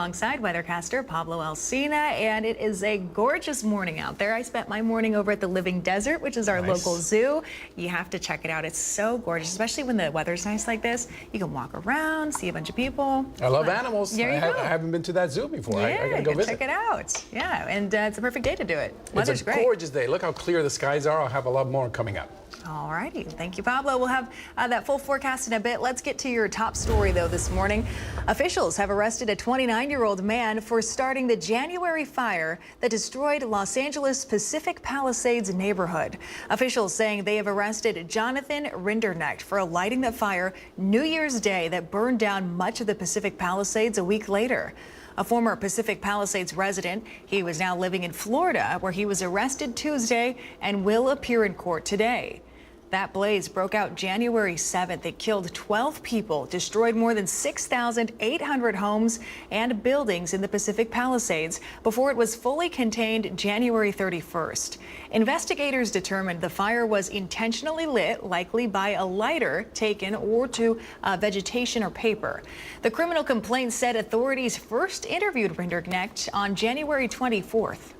Alongside weathercaster Pablo Alsina, and it is a gorgeous morning out there. I spent my morning over at the Living Desert, which is our local zoo. You have to check it out. It's so gorgeous, especially when the weather's nice like this. You can walk around, see a bunch of people. I love animals. There you go. I haven't been to that zoo before. Yeah, I gotta go visit. check it out. Yeah, and it's a perfect day to do it. Weather's great. It's a gorgeous day. Look how clear the skies are. I'll have a lot more coming up. All righty. Thank you, Pablo. We'll have that full forecast in a bit. Let's get to your top story, though, this morning. Officials have arrested a 29-year-old man for starting the January fire that destroyed Los Angeles' Pacific Palisades neighborhood. Officials saying they have arrested Jonathan Rinderknecht for lighting the fire New Year's Day that burned down much of the Pacific Palisades a week later. A former Pacific Palisades resident, he was now living in Florida, where he was arrested Tuesday and will appear in court today. That blaze broke out January 7th. It killed 12 people, destroyed more than 6,800 homes and buildings in the Pacific Palisades before it was fully contained January 31st. Investigators determined the fire was intentionally lit, likely by a lighter taken or to vegetation or paper. The criminal complaint said authorities first interviewed Rinderknecht on January 24th.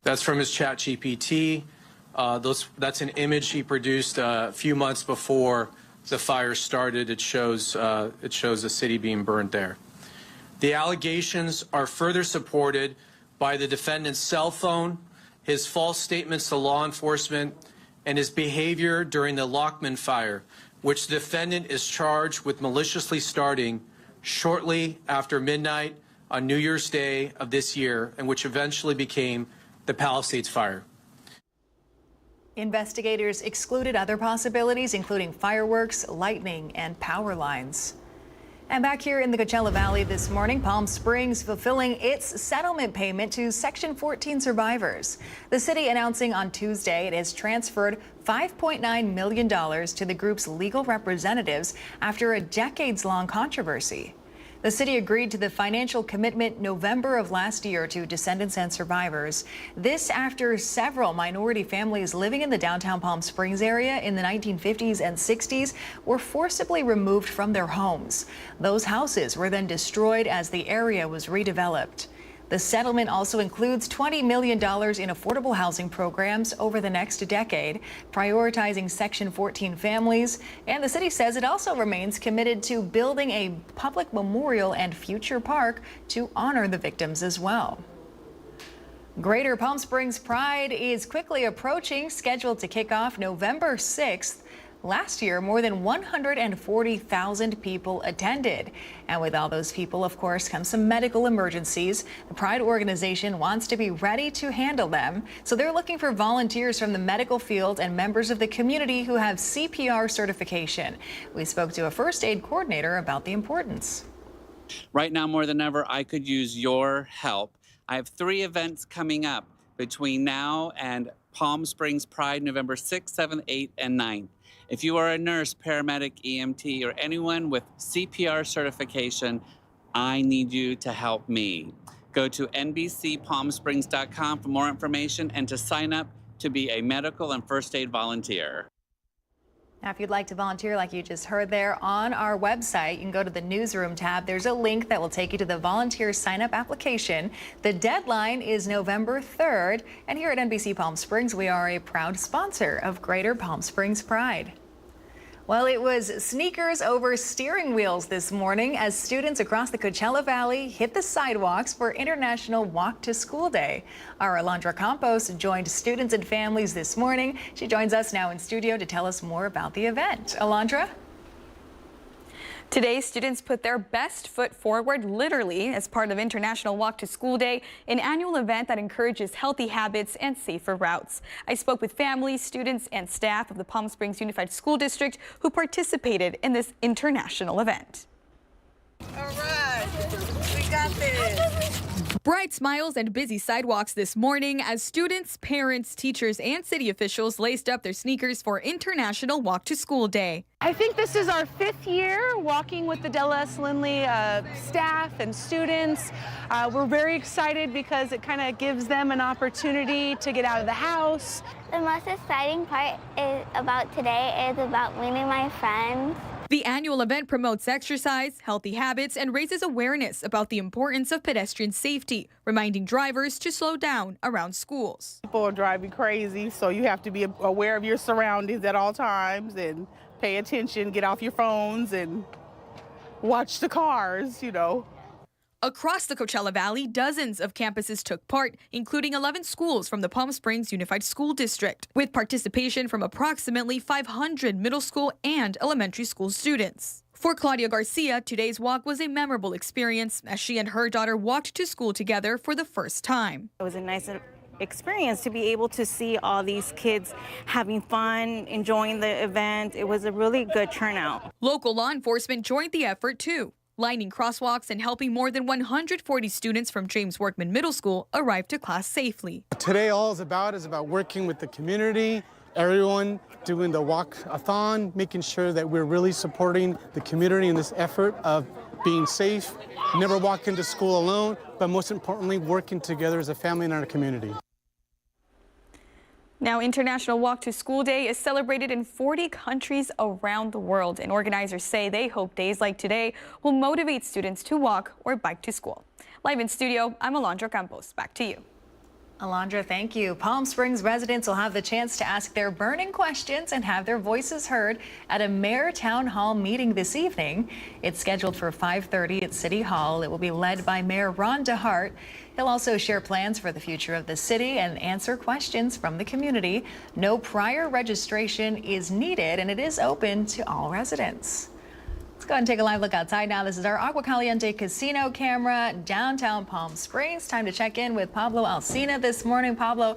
That's from his ChatGPT. That's an image he produced a few months before the fire started. It shows the city being burned there. The allegations are further supported by the defendant's cell phone, his false statements to law enforcement, and his behavior during the Lockman fire, which the defendant is charged with maliciously starting shortly after midnight on New Year's Day of this year, and which eventually became the Palisades fire. Investigators excluded other possibilities, including fireworks, lightning, and power lines. And back here in the Coachella Valley this morning, Palm Springs fulfilling its settlement payment to Section 14 survivors. The city announcing on Tuesday it has transferred $5.9 million to the group's legal representatives after a decades-long controversy. The city agreed to the financial commitment November of last year to descendants and survivors. This after several minority families living in the downtown Palm Springs area in the 1950s and 60s were forcibly removed from their homes. Those houses were then destroyed as the area was redeveloped. The settlement also includes $20 million in affordable housing programs over the next decade, prioritizing Section 14 families. And the city says it also remains committed to building a public memorial and future park to honor the victims as well. Greater Palm Springs Pride is quickly approaching, scheduled to kick off November 6th. Last year, more than 140,000 people attended. And with all those people, of course, come some medical emergencies. The Pride organization wants to be ready to handle them. So they're looking for volunteers from the medical field and members of the community who have CPR certification. We spoke to a first aid coordinator about the importance. Right now, more than ever, I could use your help. I have 3 events coming up between now and Palm Springs Pride, November 6th, 7th, 8th, and 9th. If you are a nurse, paramedic, EMT, or anyone with CPR certification, I need you to help me. Go to NBCPalmSprings.com for more information and to sign up to be a medical and first aid volunteer. Now, if you'd like to volunteer like you just heard there on our website, you can go to the newsroom tab. There's a link that will take you to the volunteer sign-up application. The deadline is November 3rd. And here at NBC Palm Springs, we are a proud sponsor of Greater Palm Springs Pride. Well, it was sneakers over steering wheels this morning as students across the Coachella Valley hit the sidewalks for International Walk to School Day. Our Alondra Campos joined students and families this morning. She joins us now in studio to tell us more about the event. Alondra? Today, students put their best foot forward, literally, as part of International Walk to School Day, an annual event that encourages healthy habits and safer routes. I spoke with families, students, and staff of the Palm Springs Unified School District who participated in this international event. All right, we got this. Bright smiles and busy sidewalks this morning as students, parents, teachers, and city officials laced up their sneakers for International Walk to School Day. I think this is our 5th year walking with the Della S. Lindley staff and students. We're very excited because it kind of gives them an opportunity to get out of the house. The most exciting part about today is about meeting my friends The annual event promotes exercise, healthy habits, and raises awareness about the importance of pedestrian safety, reminding drivers to slow down around schools. People are driving crazy, so you have to be aware of your surroundings at all times and pay attention, get off your phones and watch the cars, Across the Coachella Valley, dozens of campuses took part, including 11 schools from the Palm Springs Unified School District, with participation from approximately 500 middle school and elementary school students. For Claudia Garcia, today's walk was a memorable experience as she and her daughter walked to school together for the first time. It was a nice experience to be able to see all these kids having fun, enjoying the event. It was a really good turnout. Local law enforcement joined the effort too, lining crosswalks and helping more than 140 students from James Workman Middle School arrive to class safely. Today all is about working with the community, everyone doing the walk-a-thon, making sure that we're really supporting the community in this effort of being safe, never walk into school alone, but most importantly, working together as a family in our community. Now, International Walk to School Day is celebrated in 40 countries around the world, and organizers say they hope days like today will motivate students to walk or bike to school. Live in studio, I'm Alondra Campos. Back to you. Alondra, thank you. Palm Springs residents will have the chance to ask their burning questions and have their voices heard at a Mayor Town Hall meeting this evening. It's scheduled for 5:30 at City Hall. It will be led by Mayor Ron DeHart. He'll also share plans for the future of the city and answer questions from the community. No prior registration is needed, and it is open to all residents. Let's go ahead and take a live look outside now. This is our Agua Caliente Casino camera, downtown Palm Springs. Time to check in with Pablo Alsina this morning. Pablo,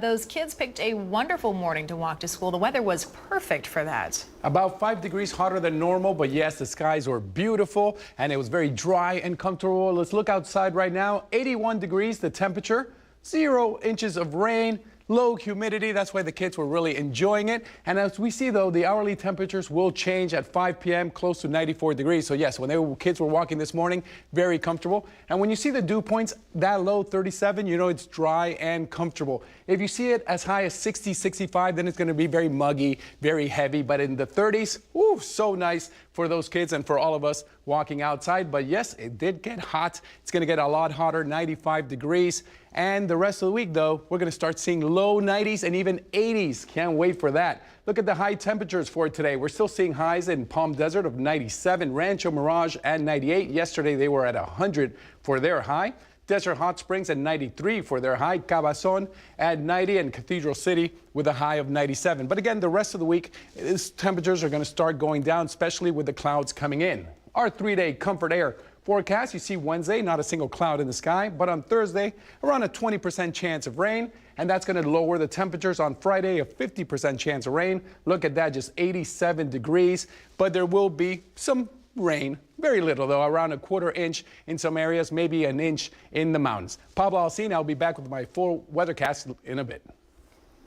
those kids picked a wonderful morning to walk to school. The weather was perfect for that. About 5 degrees hotter than normal, but yes, the skies were beautiful and it was very dry and comfortable. Let's look outside right now. 81 degrees, the temperature, 0 inches of rain. Low humidity, that's why the kids were really enjoying it. And as we see though, the hourly temperatures will change at 5 p.m. close to 94 degrees. So yes, when kids were walking this morning, very comfortable. And when you see the dew points that low, 37, you know it's dry and comfortable. If you see it as high as 60, 65, then it's going to be very muggy, very heavy. But in the 30s, ooh, so nice for those kids and for all of us walking outside. But yes, it did get hot. It's going to get a lot hotter, 95 degrees. And the rest of the week, though, we're going to start seeing low 90s and even 80s. Can't wait for that. Look at the high temperatures for today. We're still seeing highs in Palm Desert of 97, Rancho Mirage at 98. Yesterday, they were at 100 for their high. Desert Hot Springs at 93 for their high. Cabazon at 90 and Cathedral City with a high of 97. But again, the rest of the week, these temperatures are going to start going down, especially with the clouds coming in. Our 3-day comfort air forecast, you see Wednesday, not a single cloud in the sky, but on Thursday, around a 20% chance of rain, and that's going to lower the temperatures. On Friday, a 50% chance of rain. Look at that, just 87 degrees, but there will be some rain, very little though, around a quarter inch in some areas, maybe an inch in the mountains. Pablo Alsina, I'll be back with my full weathercast in a bit.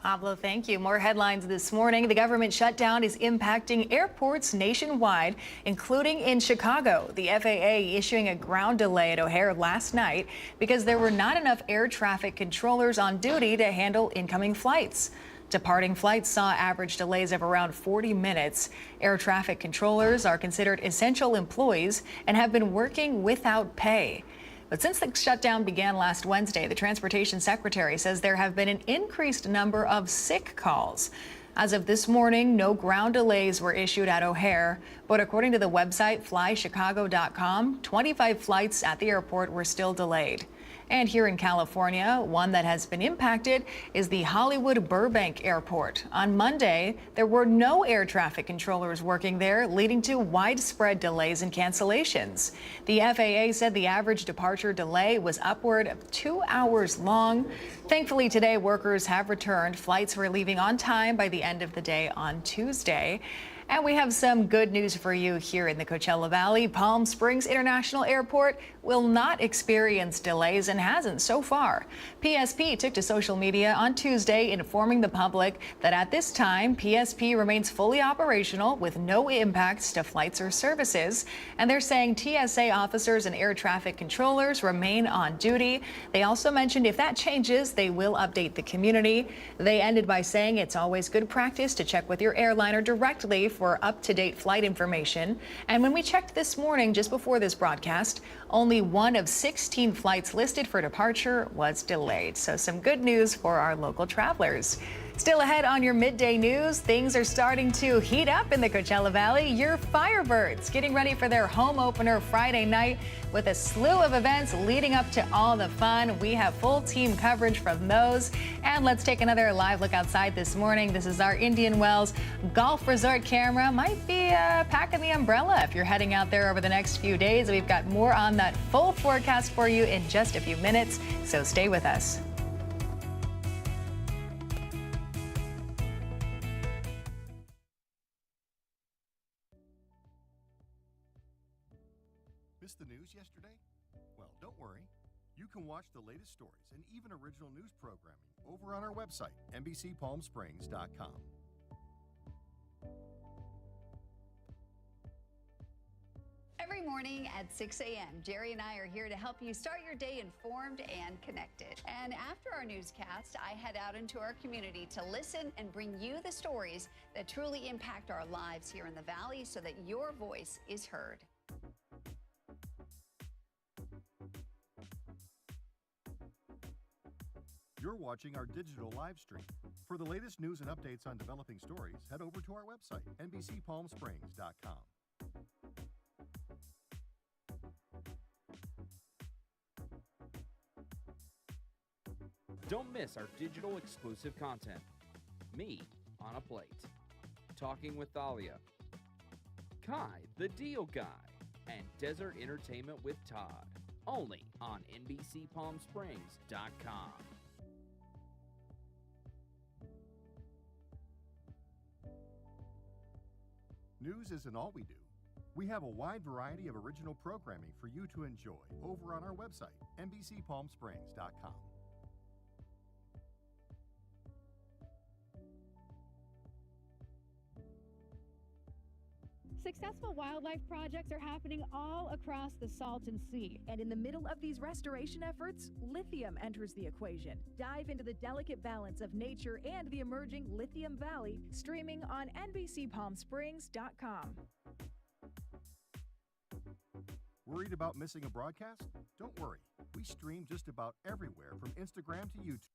Pablo, thank you. More headlines this morning. The government shutdown is impacting airports nationwide, including in Chicago. The FAA issuing a ground delay at O'Hare last night because there were not enough air traffic controllers on duty to handle incoming flights. Departing flights saw average delays of around 40 minutes. Air traffic controllers are considered essential employees and have been working without pay. But since the shutdown began last Wednesday, the transportation secretary says there have been an increased number of sick calls. As of this morning, no ground delays were issued at O'Hare, but according to the website flychicago.com, 25 flights at the airport were still delayed. And here in California, one that has been impacted is the Hollywood Burbank Airport. On Monday, there were no air traffic controllers working there, leading to widespread delays and cancellations. The FAA said the average departure delay was upward of 2 hours long. Thankfully, today, workers have returned. Flights were leaving on time by the end of the day on Tuesday. And we have some good news for you here in the Coachella Valley. Palm Springs International Airport will not experience delays and hasn't so far. PSP took to social media on Tuesday informing the public that at this time, PSP remains fully operational with no impacts to flights or services. And they're saying TSA officers and air traffic controllers remain on duty. They also mentioned if that changes, they will update the community. They ended by saying it's always good practice to check with your airliner directly for for up-to-date flight information. And when we checked this morning, just before this broadcast, only one of 16 flights listed for departure was delayed. So some good news for our local travelers. Still ahead on your midday news, things are starting to heat up in the Coachella Valley. Your Firebirds getting ready for their home opener Friday night with a slew of events leading up to all the fun. We have full team coverage from those. And let's take another live look outside this morning. This is our Indian Wells Golf Resort camera. Might be packing the umbrella if you're heading out there over the next few days. We've got more on that full forecast for you in just a few minutes, so stay with us. Missed the news yesterday? Well, don't worry. You can watch the latest stories and even original news programming over on our website, NBCPalmSprings.com. Every morning at 6 a.m., Jerry and I are here to help you start your day informed and connected. And after our newscast, I head out into our community to listen and bring you the stories that truly impact our lives here in the Valley so that your voice is heard. You're watching our digital live stream. For the latest news and updates on developing stories, head over to our website, NBCPalmSprings.com. Don't miss our digital exclusive content. Me on a Plate, Talking with Thalia, Kai the Deal Guy, and Desert Entertainment with Todd. Only on NBCPalmSprings.com. News isn't all we do. We have a wide variety of original programming for you to enjoy over on our website, NBCPalmSprings.com. Successful wildlife projects are happening all across the Salton Sea. And in the middle of these restoration efforts, lithium enters the equation. Dive into the delicate balance of nature and the emerging Lithium Valley, streaming on NBCPalmSprings.com. Worried about missing a broadcast? Don't worry. We stream just about everywhere from Instagram to YouTube.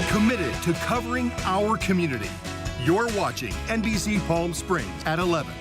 Committed to covering our community. You're watching NBC Palm Springs at 11.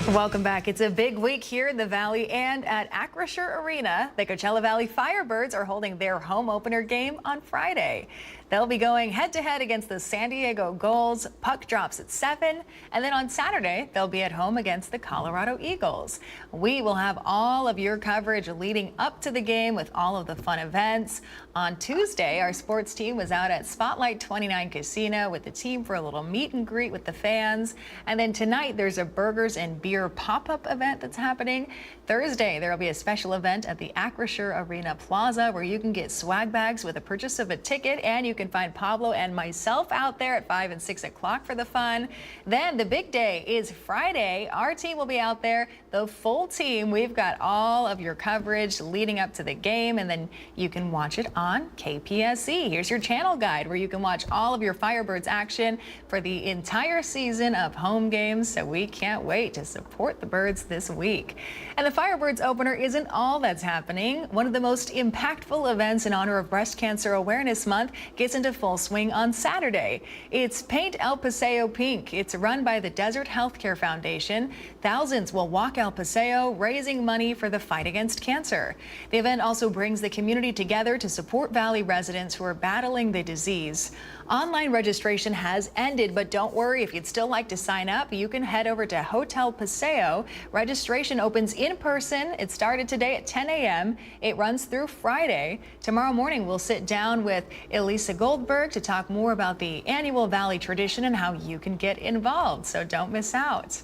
Welcome back. It's a big week here in the Valley and at Acrisure Arena. The Coachella Valley Firebirds are holding their home opener game on Friday. They'll be going head-to-head against the San Diego Gulls. Puck drops at 7. And then on Saturday, they'll be at home against the Colorado Eagles. We will have all of your coverage leading up to the game with all of the fun events. On Tuesday, our sports team was out at Spotlight 29 Casino with the team for a little meet and greet with the fans. And then tonight, there's a burgers and beer pop-up event that's happening. Thursday, there will be a special event at the Acrisure Arena Plaza where you can get swag bags with the purchase of a ticket, and you can find Pablo and myself out there at 5 and 6 o'clock for the fun. Then the big day is Friday. Our team will be out there, the full team. We've got all of your coverage leading up to the game, and then you can watch it on KPSC. Here's your channel guide where you can watch all of your Firebirds action for the entire season of home games. So we can't wait to support the Birds this week. And the Firebirds opener isn't all that's happening. One of the most impactful events in honor of Breast Cancer Awareness Month gets into full swing on Saturday. It's Paint El Paseo Pink. It's run by the Desert Healthcare Foundation. Thousands will walk El Paseo, raising money for the fight against cancer. The event also brings the community together to support Valley residents who are battling the disease. Online registration has ended, but don't worry, if you'd still like to sign up, you can head over to Hotel Paseo. Registration opens in person. It started today at 10 a.m. It runs through Friday. Tomorrow morning, we'll sit down with Elisa Goldberg to talk more about the annual Valley tradition and how you can get involved, so don't miss out.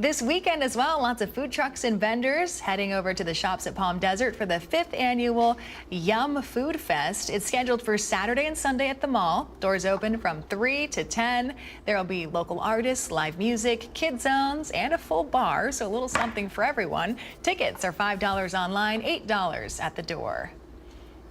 This weekend as well, lots of food trucks and vendors heading over to the shops at Palm Desert for the 5th annual Yum Food Fest. It's scheduled for Saturday and Sunday at the mall. Doors open from 3 to 10. There will be local artists, live music, kid zones, and a full bar, so a little something for everyone. Tickets are $5 online, $8 at the door.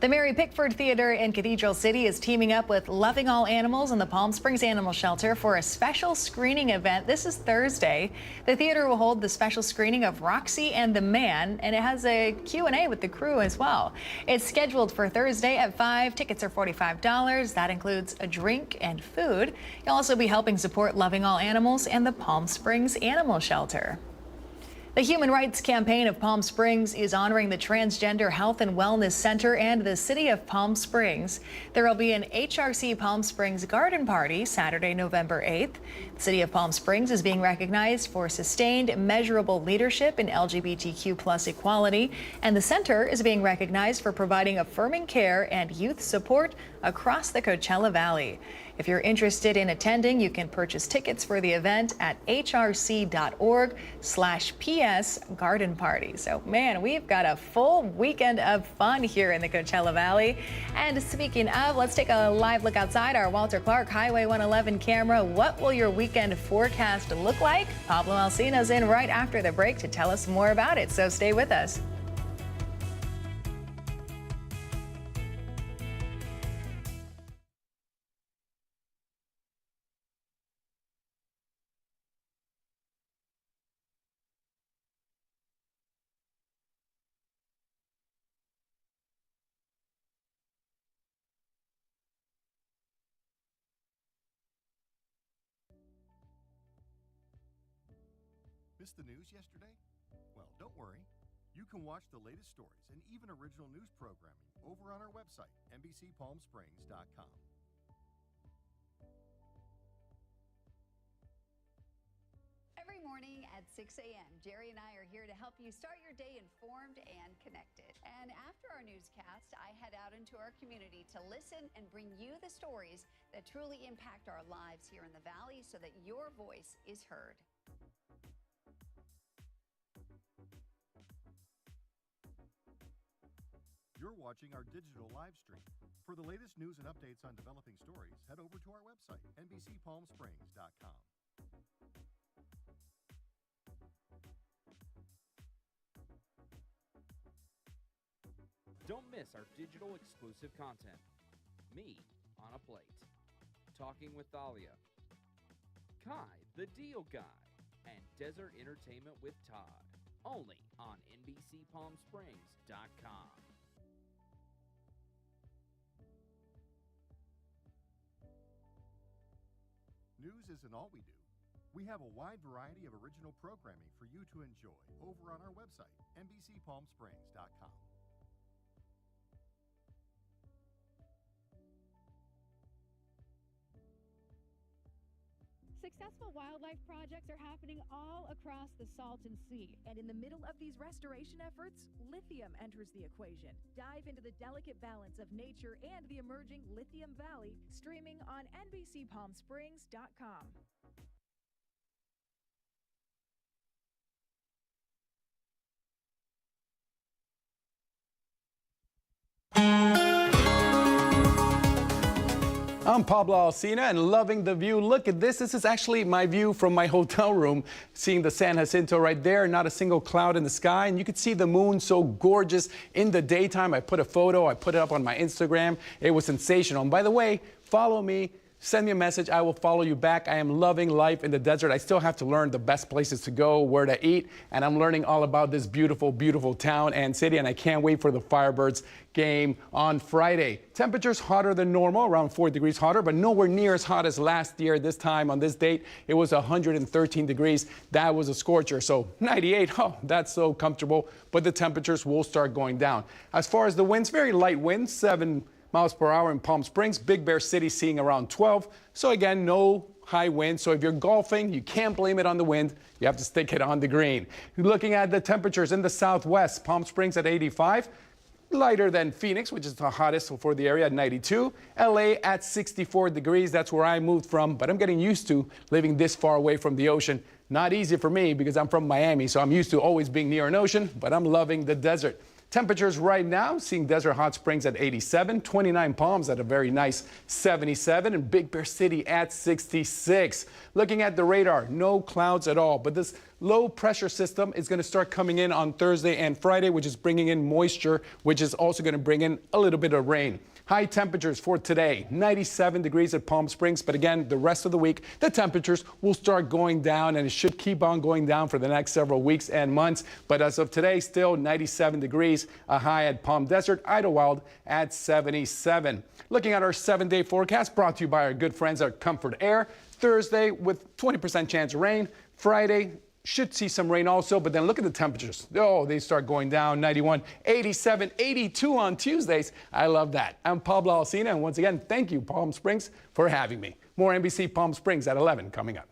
The Mary Pickford Theater in Cathedral City is teaming up with Loving All Animals and the Palm Springs Animal Shelter for a special screening event. This is Thursday. The theater will hold the special screening of Roxy and the Man, and it has a Q&A with the crew as well. It's scheduled for Thursday at 5. Tickets are $45. That includes a drink and food. You'll also be helping support Loving All Animals and the Palm Springs Animal Shelter. The Human Rights Campaign of Palm Springs is honoring the Transgender Health and Wellness Center and the City of Palm Springs. There will be an HRC Palm Springs garden party Saturday, November 8th. The City of Palm Springs is being recognized for sustained, measurable leadership in LGBTQ+ equality, and the center is being recognized for providing affirming care and youth support across the Coachella Valley. If you're interested in attending, you can purchase tickets for the event at hrc.org/PS Garden Party. So, man, we've got a full weekend of fun here in the Coachella Valley. And speaking of, let's take a live look outside our Walter Clark Highway 111 camera. What will your weekend forecast look like? Pablo Alcina's in right after the break to tell us more about it. So stay with us. Missed the news yesterday? Well, don't worry. You can watch the latest stories and even original news programming over on our website, NBCPalmSprings.com. Every morning at 6 a.m., Jerry and I are here to help you start your day informed and connected. And after our newscast, I head out into our community to listen and bring you the stories that truly impact our lives here in the Valley so that your voice is heard. You're watching our digital live stream. For the latest news and updates on developing stories, head over to our website, NBCPalmSprings.com. Don't miss our digital exclusive content. Me on a Plate, Talking with Thalia, Kai the Deal Guy, and Desert Entertainment with Todd. Only on NBCPalmSprings.com. News isn't all we do. We have a wide variety of original programming for you to enjoy over on our website, NBCPalmSprings.com. Successful wildlife projects are happening all across the Salton Sea. And in the middle of these restoration efforts, lithium enters the equation. Dive into the delicate balance of nature and the emerging Lithium Valley, streaming on NBCPalmSprings.com. I'm Pablo Alcina and loving the view. Look at this. This is actually my view from my hotel room, seeing the San Jacinto right there. Not a single cloud in the sky. And you can see the moon so gorgeous in the daytime. I put a photo. I put it up on my Instagram. It was sensational. And by the way, follow me. Send me a message. I will follow you back. I am loving life in the desert. I still have to learn the best places to go, where to eat, and I'm learning all about this beautiful, beautiful town and city, and I can't wait for the Firebirds game on Friday. Temperatures hotter than normal, around 4 degrees hotter, but nowhere near as hot as last year. This time on this date, it was 113 degrees. That was a scorcher. So 98, oh, that's so comfortable, but the temperatures will start going down. As far as the winds, very light winds, 7 miles per hour in Palm Springs. Big Bear City seeing around 12. So again, no high wind. So if you're golfing, you can't blame it on the wind. You have to stick it on the green. Looking at the temperatures in the southwest, Palm Springs at 85. lighter than Phoenix, which is the hottest for the area at 92. LA at 64 degrees. That's where I moved from, but I'm getting used to living this far away from the ocean. Not easy for me because I'm from Miami, so I'm used to always being near an ocean, but I'm loving the desert. Temperatures right now, seeing Desert Hot Springs at 87, 29 Palms at a very nice 77, and Big Bear City at 66. Looking at the radar, no clouds at all, but this low pressure system is going to start coming in on Thursday and Friday, which is bringing in moisture, which is also going to bring in a little bit of rain. High temperatures for today, 97 degrees at Palm Springs. But again, the rest of the week, the temperatures will start going down, and it should keep on going down for the next several weeks and months. But as of today, still 97 degrees, a high at Palm Desert, Idlewild at 77. Looking at our 7-day forecast brought to you by our good friends at Comfort Air. Thursday with 20% chance of rain. Friday, should see some rain also, but then look at the temperatures. Oh, they start going down. 91, 87, 82 on Tuesdays. I love that. I'm Pablo Alsina, and once again, thank you, Palm Springs, for having me. More NBC Palm Springs at 11 coming up.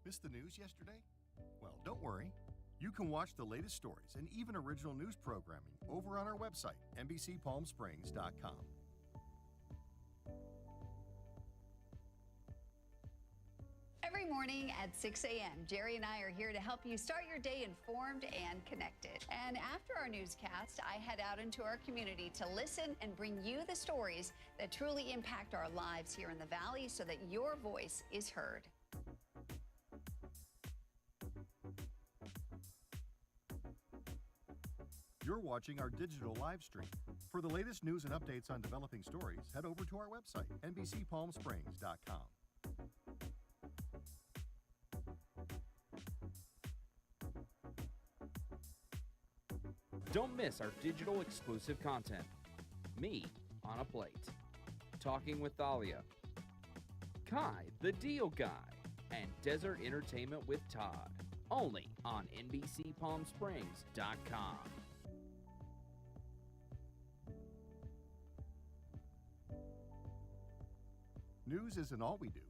Missed the news yesterday? Well, don't worry. You can watch the latest stories and even original news programming over on our website, NBCPalmSprings.com. Every morning at 6 a.m., Jerry and I are here to help you start your day informed and connected. And after our newscast, I head out into our community to listen and bring you the stories that truly impact our lives here in the Valley so that your voice is heard. You're watching our digital live stream. For the latest news and updates on developing stories, head over to our website, NBCPalmSprings.com. Don't miss our digital exclusive content. Me on a Plate. Talking with Thalia. Kai, the Deal Guy. And Desert Entertainment with Todd. Only on NBCPalmSprings.com. News isn't all we do.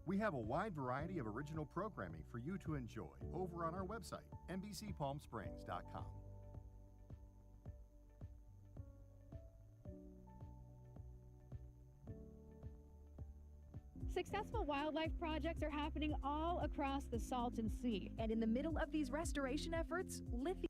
We have a wide variety of original programming for you to enjoy over on our website, NBCPalmSprings.com. Successful wildlife projects are happening all across the Salton Sea. And in the middle of these restoration efforts, lithium.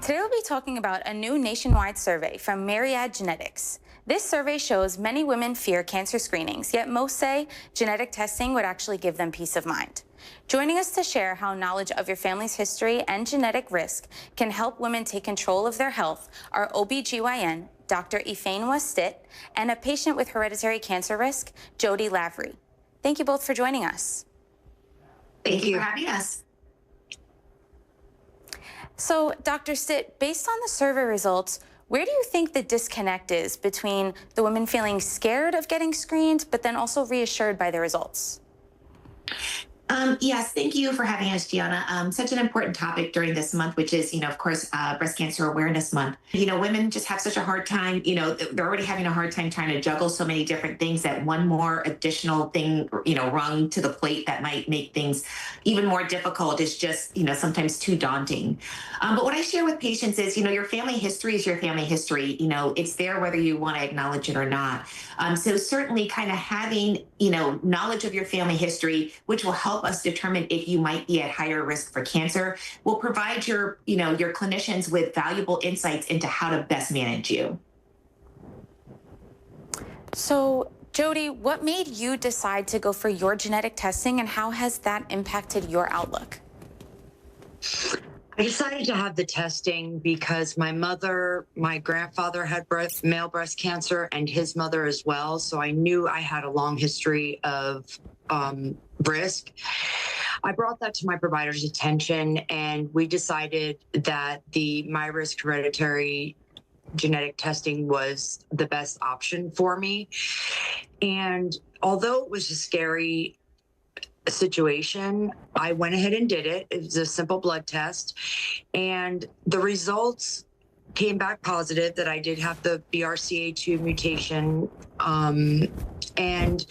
Today we'll be talking about a new nationwide survey from Myriad Genetics. This survey shows many women fear cancer screenings, yet most say genetic testing would actually give them peace of mind. Joining us to share how knowledge of your family's history and genetic risk can help women take control of their health are OBGYN, Dr. Ifeanyi Stitt, and a patient with hereditary cancer risk, Jody Lavery. Thank you both for joining us. Thank you for having us. So, Dr. Stitt, based on the survey results, where do you think the disconnect is between the women feeling scared of getting screened, but then also reassured by the results? Yes, thank you for having us, Gianna. Such an important topic during this month, which is, of course, Breast Cancer Awareness Month. Women just have such a hard time, they're already having a hard time trying to juggle so many different things that one more additional thing, rung to the plate that might make things even more difficult is just, sometimes too daunting. But what I share with patients is, your family history is your family history. It's there whether you want to acknowledge it or not. So certainly kind of having, knowledge of your family history, which will help us determine if you might be at higher risk for cancer, will provide your clinicians with valuable insights into how to best manage you. So, Jody, what made you decide to go for your genetic testing, and how has that impacted your outlook? I decided to have the testing because my grandfather had male breast cancer, and his mother as well. So I knew I had a long history of risk. I brought that to my provider's attention, and we decided that the MyRisk hereditary genetic testing was the best option for me. And although it was a scary situation, I went ahead and did it. It was a simple blood test, and the results came back positive that I did have the BRCA2 mutation. And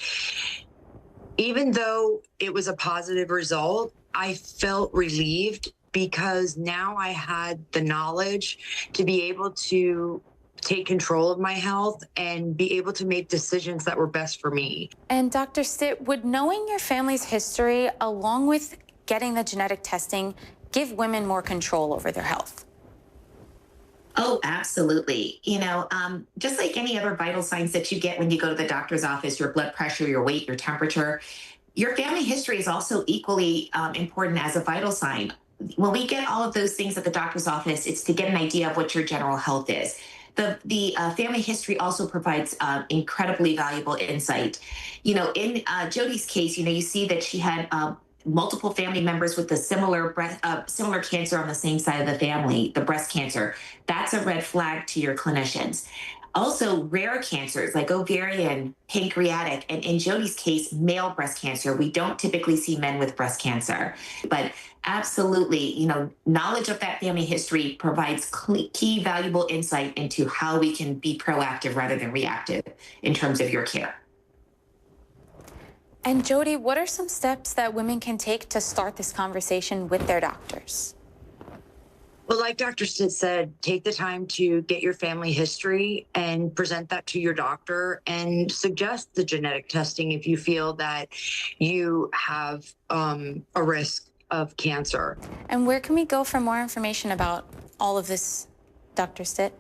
even though it was a positive result, I felt relieved because now I had the knowledge to be able to take control of my health and be able to make decisions that were best for me. And Dr. Stitt, would knowing your family's history along with getting the genetic testing give women more control over their health? Oh, absolutely. Just like any other vital signs that you get when you go to the doctor's office, your blood pressure, your weight, your temperature, your family history is also equally important as a vital sign. When we get all of those things at the doctor's office, it's to get an idea of what your general health is. The family history also provides incredibly valuable insight. In Jody's case, you see that she had multiple family members with the similar cancer on the same side of the family, the breast cancer. That's a red flag to your clinicians. Also, rare cancers like ovarian, pancreatic, and in Jody's case, male breast cancer. We don't typically see men with breast cancer, but absolutely, knowledge of that family history provides key valuable insight into how we can be proactive rather than reactive in terms of your care. And Jody, what are some steps that women can take to start this conversation with their doctors? Well, like Dr. Stitt said, take the time to get your family history and present that to your doctor and suggest the genetic testing if you feel that you have a risk of cancer. And where can we go for more information about all of this, Dr. Stitt?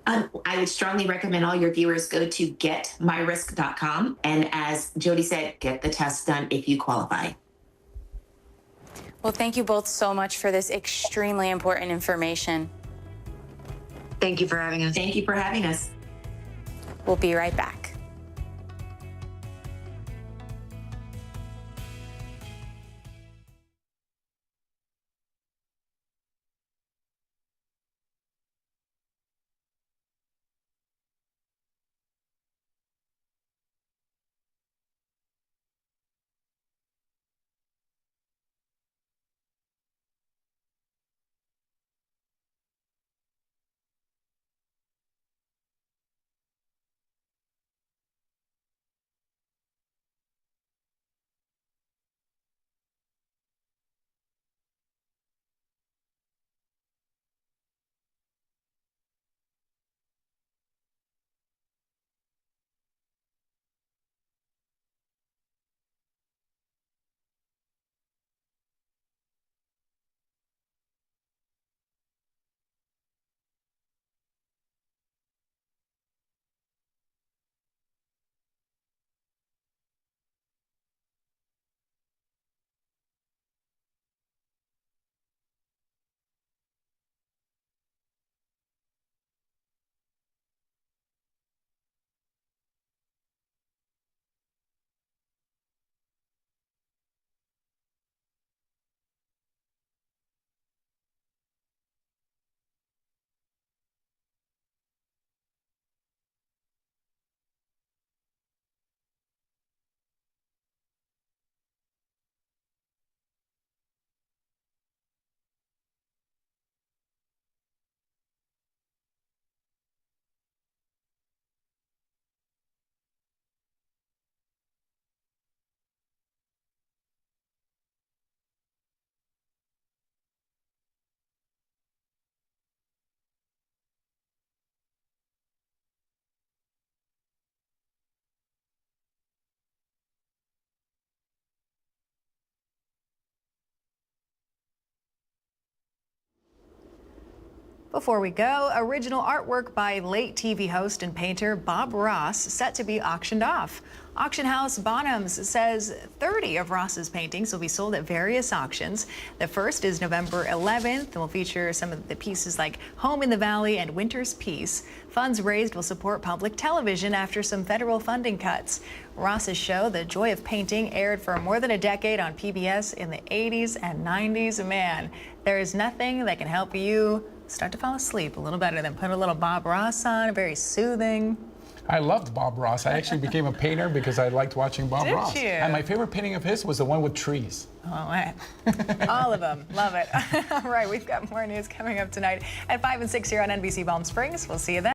I would strongly recommend all your viewers go to getmyrisk.com. And as Jody said, get the test done if you qualify. Well, thank you both so much for this extremely important information. Thank you for having us. Thank you for having us. We'll be right back. Before we go, original artwork by late TV host and painter Bob Ross set to be auctioned off. Auction house Bonhams says 30 of Ross's paintings will be sold at various auctions. The first is November 11th and will feature some of the pieces like Home in the Valley and Winter's Peace. Funds raised will support public television after some federal funding cuts. Ross's show, The Joy of Painting, aired for more than a decade on PBS in the 80s and 90s. Man, there is nothing that can help you start to fall asleep a little better. Then put a little Bob Ross on, very soothing. I loved Bob Ross. I actually became a painter because I liked watching Bob Did Ross. you? And my favorite painting of his was the one with trees. Oh, man. All of them. Love it. All right, we've got more news coming up tonight at 5 and 6 here on NBC Palm Springs. We'll see you then.